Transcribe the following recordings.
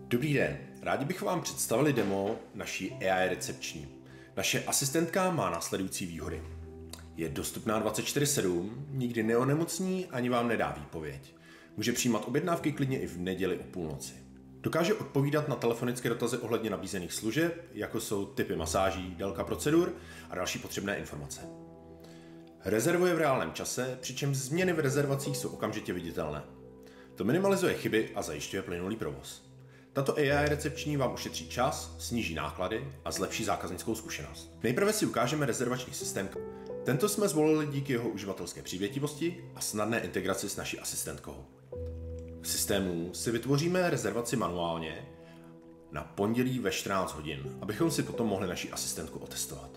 Dobrý den, rádi bych vám představili demo naší AI recepční. Naše asistentka má následující výhody. Je dostupná 24/7, nikdy neonemocní ani vám nedá výpověď. Může přijímat objednávky klidně i v neděli o půlnoci. Dokáže odpovídat na telefonické dotazy ohledně nabízených služeb, jako jsou typy masáží, délka procedur a další potřebné informace. Rezervuje v reálném čase, přičemž změny v rezervacích jsou okamžitě viditelné. To minimalizuje chyby a zajišťuje plynulý provoz. Tato AI recepční vám ušetří čas, sníží náklady a zlepší zákaznickou zkušenost. Nejprve si ukážeme rezervační systém. Tento jsme zvolili díky jeho uživatelské přívětivosti a snadné integraci s naší asistentkou. V systému si vytvoříme rezervaci manuálně na pondělí ve 14 hodin, abychom si potom mohli naši asistentku otestovat.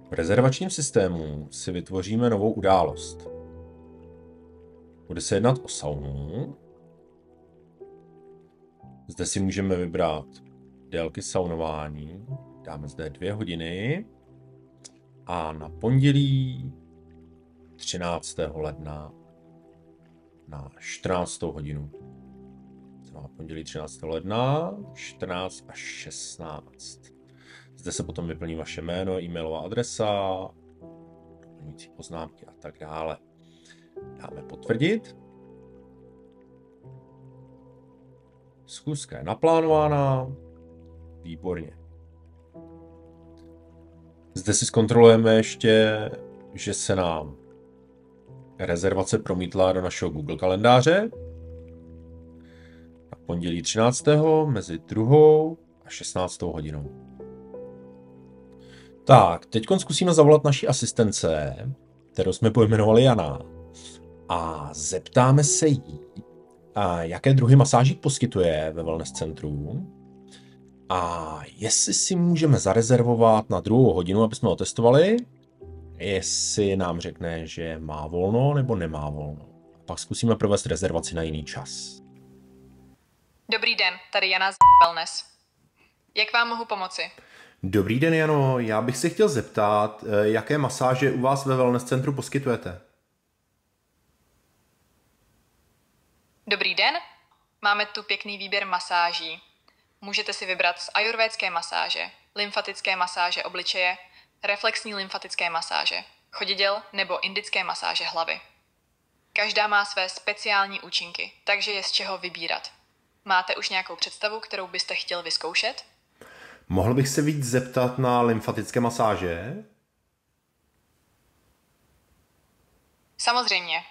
V rezervačním systému si vytvoříme novou událost. Bude se jednat o saunu. Zde si můžeme vybrat délky saunování. Dáme zde 2 hodiny. A na pondělí 13. ledna na 14. hodinu. Na pondělí 13. ledna 14 až 16. Zde se potom vyplní vaše jméno, e-mailová adresa, doplňující poznámky a tak dále. Dáme potvrdit. Schůzka je naplánována. Výborně. Zde si zkontrolujeme ještě, že se nám rezervace promítla do našeho Google kalendáře. Na pondělí 13. mezi 2. a 16. hodinou. Tak, teď zkusíme zavolat naší asistence, kterou jsme pojmenovali Jana, a zeptáme se jí, jaké druhy masáží poskytuje ve wellness centru a jestli si můžeme zarezervovat na 2. hodinu, aby jsme ho testovali, jestli nám řekne, že má volno nebo nemá volno. A pak zkusíme provést rezervaci na jiný čas. Dobrý den, tady Jana z Wellness. Jak vám mohu pomoci? Dobrý den, Jano, já bych se chtěl zeptat, jaké masáže u vás ve wellness centru poskytujete? Dobrý den, máme tu pěkný výběr masáží. Můžete si vybrat z ajurvédské masáže, lymfatické masáže obličeje, reflexní lymfatické masáže, chodiděl nebo indické masáže hlavy. Každá má své speciální účinky, takže je z čeho vybírat. Máte už nějakou představu, kterou byste chtěl vyzkoušet? Mohl bych se víc zeptat na lymfatické masáže? Samozřejmě.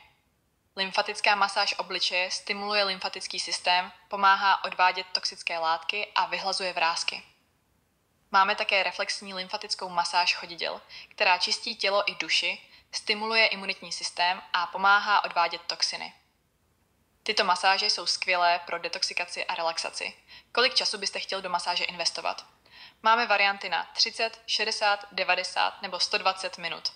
Lymfatická masáž obličeje stimuluje lymfatický systém, pomáhá odvádět toxické látky a vyhlazuje vrásky. Máme také reflexní lymfatickou masáž chodiděl, která čistí tělo i duši, stimuluje imunitní systém a pomáhá odvádět toxiny. Tyto masáže jsou skvělé pro detoxikaci a relaxaci. Kolik času byste chtěl do masáže investovat? Máme varianty na 30, 60, 90 nebo 120 minut.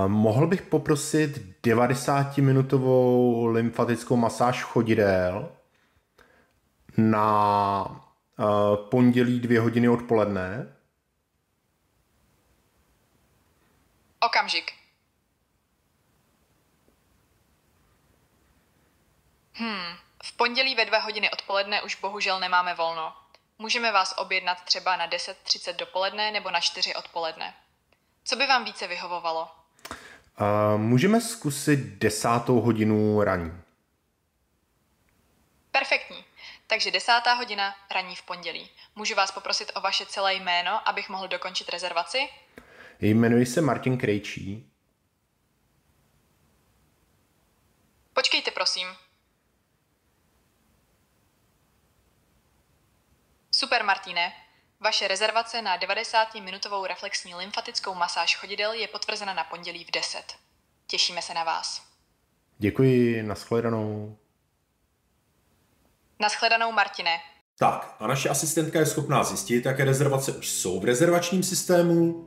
Mohl bych poprosit 90-minutovou lymfatickou masáž chodidel na pondělí 2 hodiny odpoledne? Okamžik. V pondělí ve 2 hodiny odpoledne už bohužel nemáme volno. Můžeme vás objednat třeba na 10:30 dopoledne nebo na 4 odpoledne. Co by vám více vyhovovalo? Můžeme zkusit 10. hodinu ranní. Perfektní. Takže 10. hodina ranní v pondělí. Můžu vás poprosit o vaše celé jméno, abych mohl dokončit rezervaci? Jmenuji se Martin Krejčí. Počkejte, prosím. Super, Martine. Vaše rezervace na 90-minutovou reflexní lymfatickou masáž chodidel je potvrzena na pondělí v 10. Těšíme se na vás. Děkuji, nashledanou. Nashledanou, Martine. Tak, a naše asistentka je schopná zjistit, jaké rezervace už jsou v rezervačním systému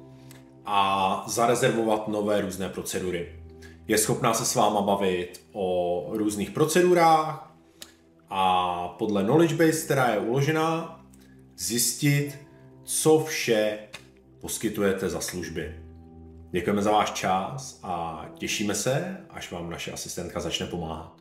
a zarezervovat nové různé procedury. Je schopná se s váma bavit o různých procedurách a podle knowledge base, která je uložená, zjistit, co vše poskytujete za služby. Děkujeme za váš čas a těšíme se, až vám naše asistentka začne pomáhat.